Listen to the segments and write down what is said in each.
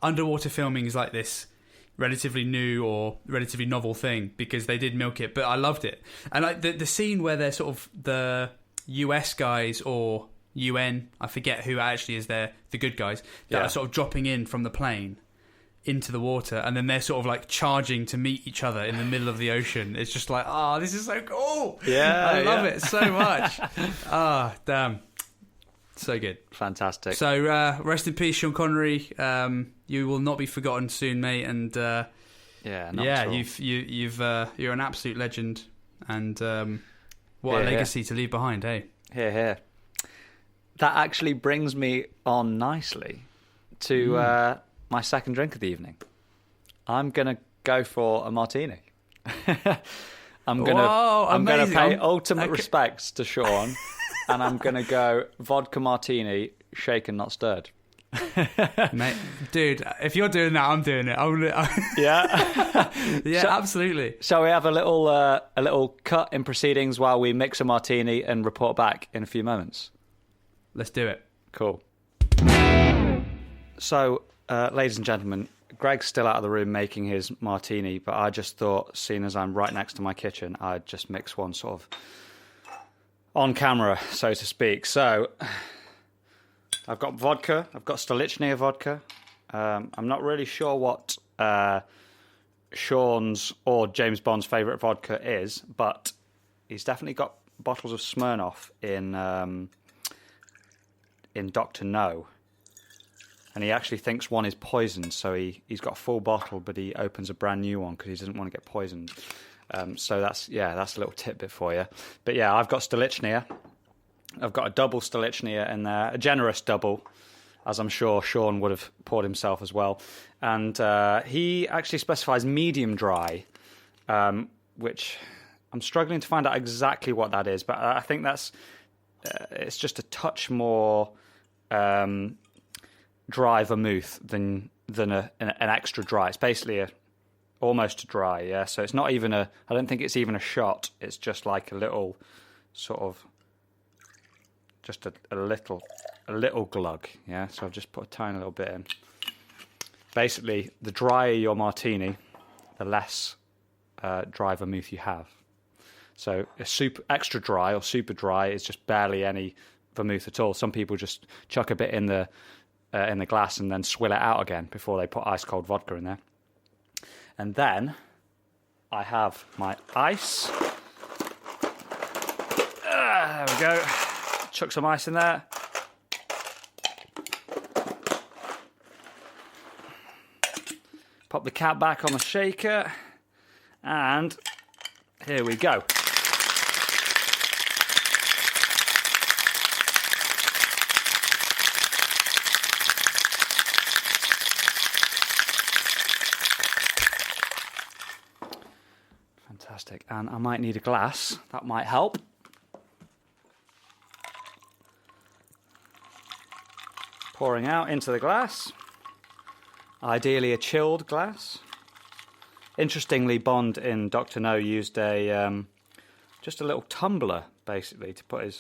underwater filming is like this relatively new or relatively novel thing because they did milk it, but I loved it. And like the scene where they're sort of the US guys or UN, I forget who actually is there, the good guys that are sort of dropping in from the plane into the water, and then they're sort of like charging to meet each other in the middle of the ocean. It's just like, this is so cool. I love it so much. Damn, so good, fantastic. So rest in peace, Sean Connery. You will not be forgotten soon, mate. And you're an absolute legend, and what a legacy to leave behind. Hey, here. That actually brings me on nicely to my second drink of the evening. I'm gonna go for a martini. I'm gonna pay ultimate respects to Sean, and I'm gonna go vodka martini, shaken not stirred. Mate, dude, if you're doing that, I'm doing it. Yeah, absolutely. Shall we have a little cut in proceedings while we mix a martini and report back in a few moments? Let's do it. Cool. So, ladies and gentlemen, Greg's still out of the room making his martini, but I just thought, seeing as I'm right next to my kitchen, I'd just mix one sort of on camera, so to speak. So, I've got vodka. I've got Stolichnaya vodka. I'm not really sure what Sean's or James Bond's favourite vodka is, but he's definitely got bottles of Smirnoff in Dr. No. And he actually thinks one is poisoned, so he's got a full bottle, but he opens a brand new one because he doesn't want to get poisoned. So that's a little tidbit for you. But yeah, I've got Stolichnaya. I've got a double Stolichnaya in there, a generous double, as I'm sure Sean would have poured himself as well. And he actually specifies medium dry, which I'm struggling to find out exactly what that is, but I think that's it's just a touch more dry vermouth than an extra dry. It's basically almost a dry, yeah. So it's not even I don't think it's even a shot. It's just like a little sort of, just a little glug, yeah. So I've just put a tiny little bit in. Basically, the drier your martini, the less dry vermouth you have. So extra dry or super dry is just barely any vermouth at all. Some people just chuck a bit in the glass and then swill it out again before they put ice cold vodka in there. And then I have my ice. There we go. Chuck some ice in there. Pop the cap back on the shaker. And here we go. Fantastic. And I might need a glass. That might help. Pouring out into the glass. Ideally a chilled glass. Interestingly, Bond in Dr. No used just a little tumbler, basically, to put his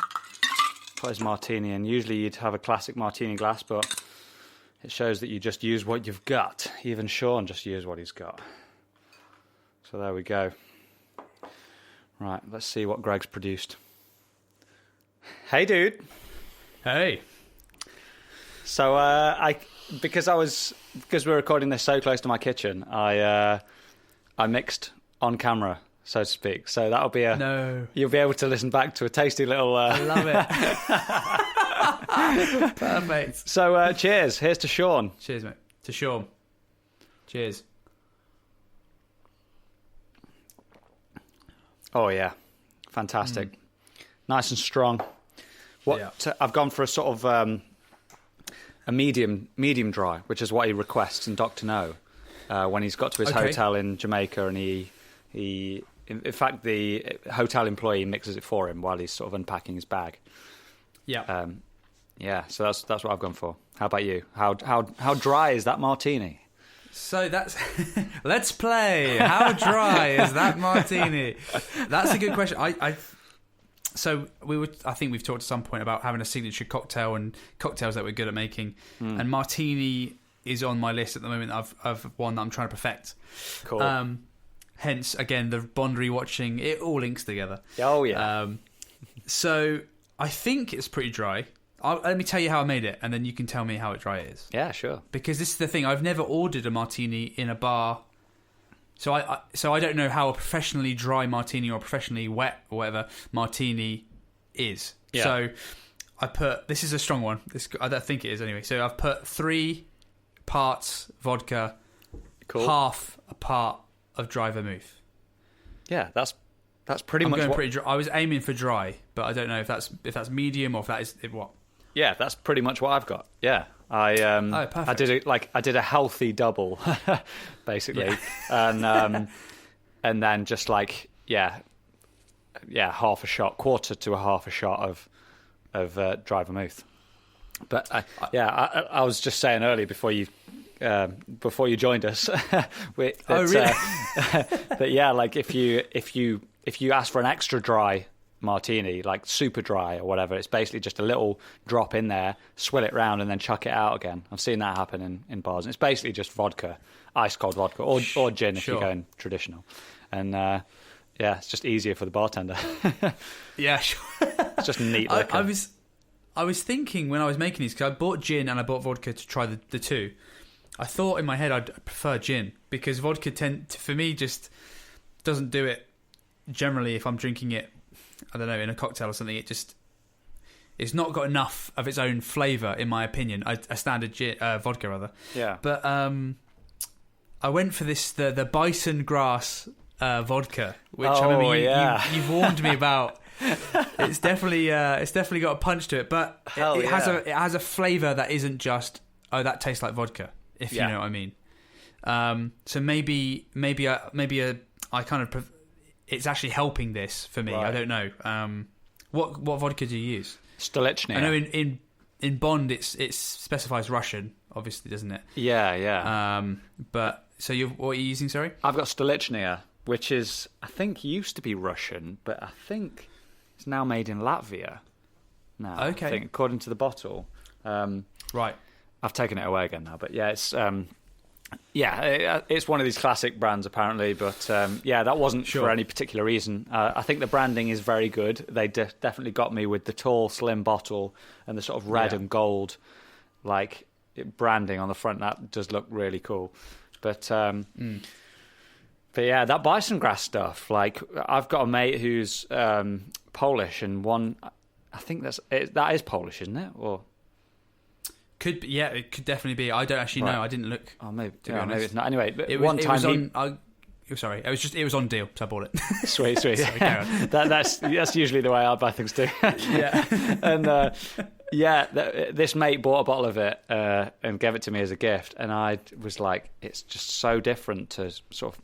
martini in. Usually you'd have a classic martini glass, but it shows that you just use what you've got. Even Sean just used what he's got. So there we go. Right, let's see what Greg's produced. Hey, dude. Hey. So because we're recording this so close to my kitchen, I mixed on camera, so to speak. So that'll be you'll be able to listen back to a tasty little. I love it. Perfect. So cheers. Here's to Sean. Cheers, mate. To Sean. Cheers. Oh yeah, fantastic. Nice and strong. I've gone for a sort of a medium dry, which is what he requests in Dr. No when he's got to his hotel in Jamaica, and he in fact the hotel employee mixes it for him while he's sort of unpacking his bag. Yeah. So that's what I've gone for. How about you? How dry is that martini? So that's let's play. How dry is that martini? That's a good question. I think we've talked at some point about having a signature cocktail and cocktails that we're good at making. And martini is on my list at the moment of one that I'm trying to perfect. Cool. Hence, again, the Bond rewatching, it all links together. Oh, yeah. So I think it's pretty dry. Let me tell you how I made it, and then you can tell me how dry it is. Yeah, sure. Because this is the thing, I've never ordered a martini in a bar, so I don't know how a professionally dry martini or professionally wet or whatever martini is. Yeah. So I put, this is a strong one. I don't think it is anyway. So I've put 3 parts vodka, Cool. half a part of dry vermouth. Yeah, that's pretty I'm much going what... pretty dry. I was aiming for dry, but I don't know if that's medium or if that is what. Yeah, that's pretty much what I've got. Yeah, I did a healthy double, basically, and then just like half a shot, quarter to a half a shot of dry vermouth. But I was just saying earlier before you joined us, really? That yeah, like if you ask for an extra dry martini, like super dry or whatever, it's basically just a little drop in there, swill it round, and then chuck it out again. I've seen that happen in bars. And it's basically just vodka, ice cold vodka, or gin if you're going traditional. And it's just easier for the bartender. Yeah, sure. It's just neat liquor. I was thinking when I was making these, because I bought gin and I bought vodka to try the two. I thought in my head I'd prefer gin, because vodka for me just doesn't do it generally if I'm drinking it, I don't know, in a cocktail or something. It's not got enough of its own flavour, in my opinion. A standard vodka, rather. Yeah. But I went for the bison grass vodka, which I remember you've warned me about. It's definitely got a punch to it, but it has a flavour that isn't just, oh, that tastes like vodka, if you know what I mean. So maybe I kind of it's actually helping this for me. Right. I don't know. What vodka do you use? Stolichnia. I know in Bond it specifies Russian, obviously, doesn't it? Yeah. But so what are you using? Sorry, I've got Stolichnia, which is, I think, used to be Russian, but I think it's now made in Latvia. Now, okay. I think, according to the bottle. Right. I've taken it away again now, but yeah, it's it's one of these classic brands apparently, but that wasn't for any particular reason. I think the branding is very good. They definitely got me with the tall, slim bottle and the sort of red and gold like branding on the front. That does look really cool. But yeah, that bison grass stuff. Like, I've got a mate who's Polish, and I think that is Polish, isn't it? Or could be, yeah, it could definitely be. I don't actually know. I didn't look. Oh, maybe maybe it's not. Anyway, it was on deal, so I bought it. Sweet. Sorry, that's usually the way I buy things too. Yeah, and this mate bought a bottle of it and gave it to me as a gift, and I was like, it's just so different to sort of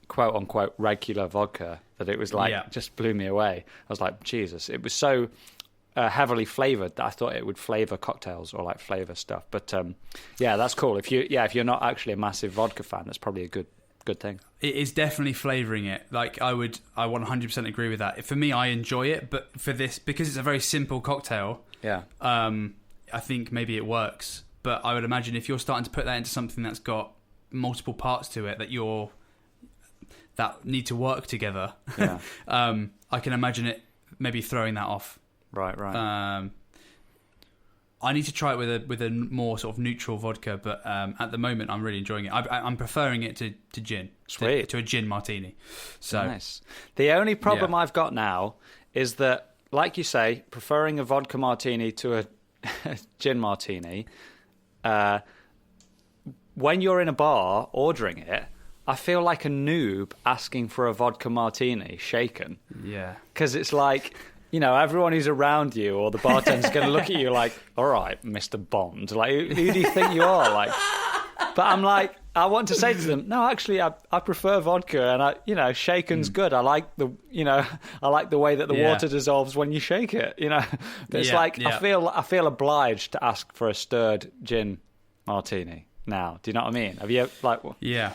quote unquote regular vodka that it was like just blew me away. I was like, Jesus, it was so heavily flavoured that I thought it would flavour cocktails or like flavour stuff. But that's cool. If you're not actually a massive vodka fan, that's probably a good thing. It is definitely flavouring it. Like, I 100% agree with that. For me, I enjoy it, but for this, because it's a very simple cocktail, I think maybe it works. But I would imagine if you're starting to put that into something that's got multiple parts to it that need to work together, I can imagine it maybe throwing that off. Right. I need to try it with a more sort of neutral vodka, but at the moment I'm really enjoying it. I'm preferring it to gin, to a gin martini. So nice. The only problem I've got now is that, like you say, preferring a vodka martini to a gin martini, when you're in a bar ordering it, I feel like a noob asking for a vodka martini shaken. Yeah, because it's like, you know, everyone who's around you or the bartender's going to look at you like, all right, Mr. Bond, like, who do you think you are? Like, but I'm like, I want to say to them, no, actually, I prefer vodka, and shaken's good. I like the way that the water dissolves when you shake it. You know, but it's I feel obliged to ask for a stirred gin martini now. Do you know what I mean? Have you Yeah.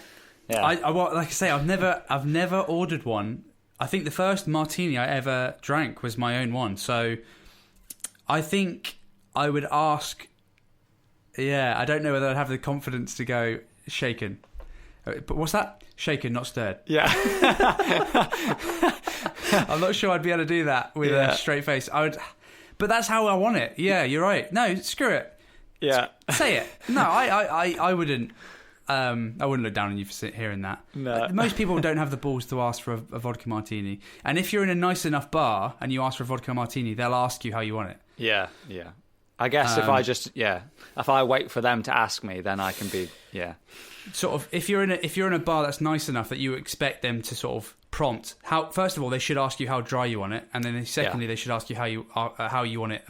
Like I say, I've never ordered one. I think the first martini I ever drank was my own one. So I think I would ask Yeah, I don't know whether I'd have the confidence to go shaken. But what's that? Shaken, not stirred. Yeah. I'm not sure I'd be able to do that with a straight face. I would, but that's how I want it. Yeah, you're right. No, screw it. Yeah. Say it. No, I wouldn't. I wouldn't look down on you for hearing that. No. Most people don't have the balls to ask for a vodka martini. And if you're in a nice enough bar and you ask for a vodka martini, they'll ask you how you want it. Yeah. I guess if I wait for them to ask me, then I can be, Sort of, if you're in a bar that's nice enough that you expect them to sort of prompt first of all, they should ask you how dry you want it, and then secondly, they should ask you how you want it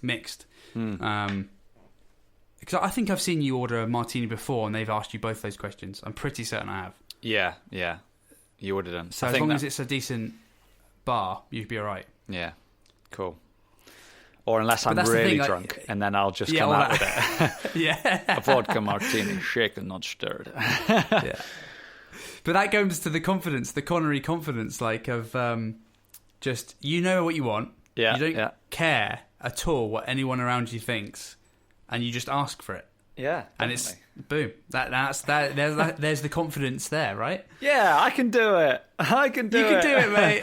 mixed. Because I think I've seen you order a martini before, and they've asked you both those questions. I'm pretty certain I have. Yeah. You ordered them. So as long as it's a decent bar, you'd be all right. Yeah, cool. Or unless I'm really drunk, and then I'll just come out with it. Yeah. A vodka martini, shaken, not stirred. Yeah. But that goes to the confidence, the Connery confidence, like of just, you know what you want. Yeah. You don't care at all what anyone around you thinks, and you just ask for it. Yeah, definitely. And it's boom. There's the confidence there, right? Yeah, I can do it. You can do it, mate.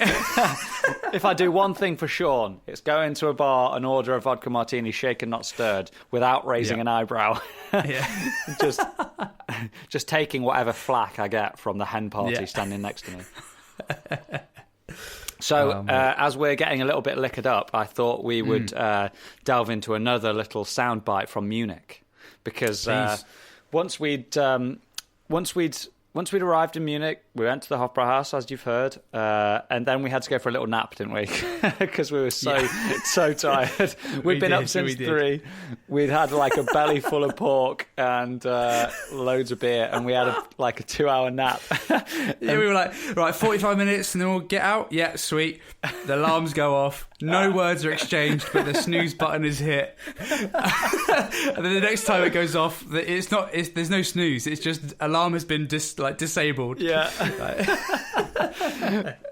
If I do one thing for Sean, it's go into a bar and order a vodka martini, shaken, not stirred, without raising an eyebrow. Yeah. just taking whatever flack I get from the hen party standing next to me. So, as we're getting a little bit liquored up, I thought we would delve into another little soundbite from Munich. Because once we'd arrived in Munich, we went to the Hofbrauhaus, as you've heard, and then we had to go for a little nap, didn't we? Because we were so tired. We'd been up since 3. We'd had like a belly full of pork and loads of beer, and we had a 2-hour nap. Yeah, we were like, right, 45 minutes, and then we'll get out. Yeah, sweet. The alarms go off. No words are exchanged, but the snooze button is hit. And then the next time it goes off, there's no snooze. It's just alarm has been disabled. Yeah.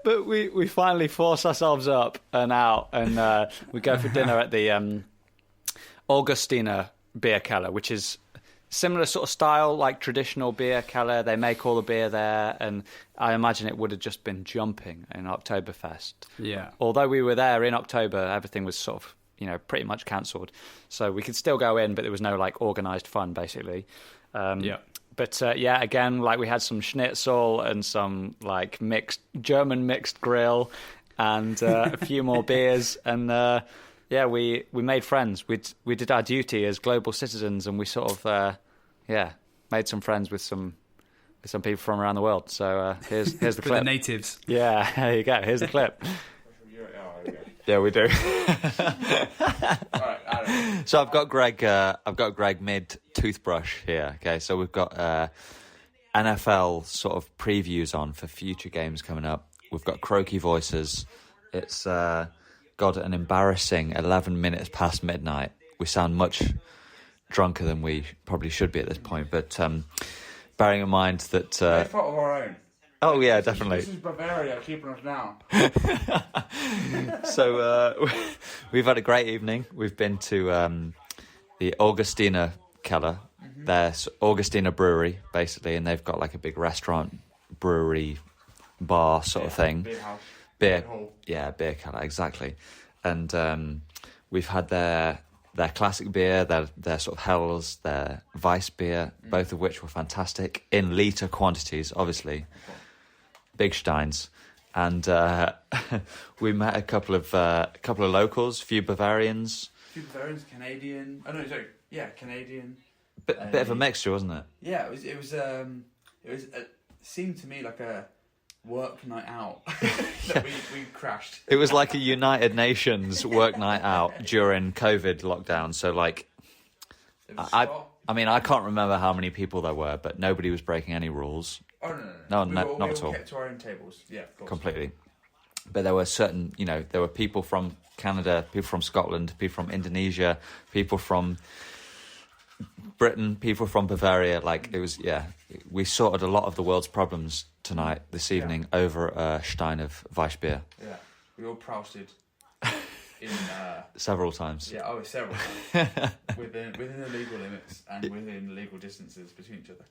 But we finally force ourselves up and out, and we go for dinner at the Augustiner beer keller, which is similar sort of style, like traditional beer keller. They make all the beer there, and I imagine it would have just been jumping in Oktoberfest. Yeah. Although we were there in October, everything was sort of, pretty much cancelled. So we could still go in, but there was no organised fun, basically. But again, we had some schnitzel and some German mixed grill and a few more beers, and we made friends. We did our duty as global citizens, and we sort of made some friends with some people from around the world. So here's the clip. The natives. Yeah, there you go. Here's the clip. Yeah, we do. So I've got Greg mid toothbrush here. Okay, so we've got NFL sort of previews on for future games coming up. We've got croaky voices. It's got an embarrassing 11 minutes past midnight. We sound much drunker than we probably should be at this point, but bearing in mind that It's part of our own. Oh yeah, definitely. This is Bavaria keeping us down. So we've had a great evening. We've been to the Augustiner Keller. There's Augustiner Brewery, basically, and they've got like a big restaurant, brewery, bar sort of thing. Beer house. Beer keller, exactly. And we've had their classic beer, their sort of Helles, their Weiss beer, both of which were fantastic in litre quantities, obviously. Big steins, and we met a couple of locals, a few Bavarians. Canadian. Oh no, sorry. Yeah, Canadian. Bit of a mixture, wasn't it? Yeah, it seemed to me like a work night out that we crashed. It was like a United Nations work night out during COVID lockdown. So I can't remember how many people there were, but nobody was breaking any rules. Oh no, not at all. Kept to our own tables. Yeah, of course. Completely. But there were certain, there were people from Canada, people from Scotland, people from Indonesia, people from Britain, people from Bavaria. We sorted a lot of the world's problems this evening over a stein of Weissbier. Yeah, we all prousted. in several times. Yeah, several times within the legal limits and within legal distances between each other.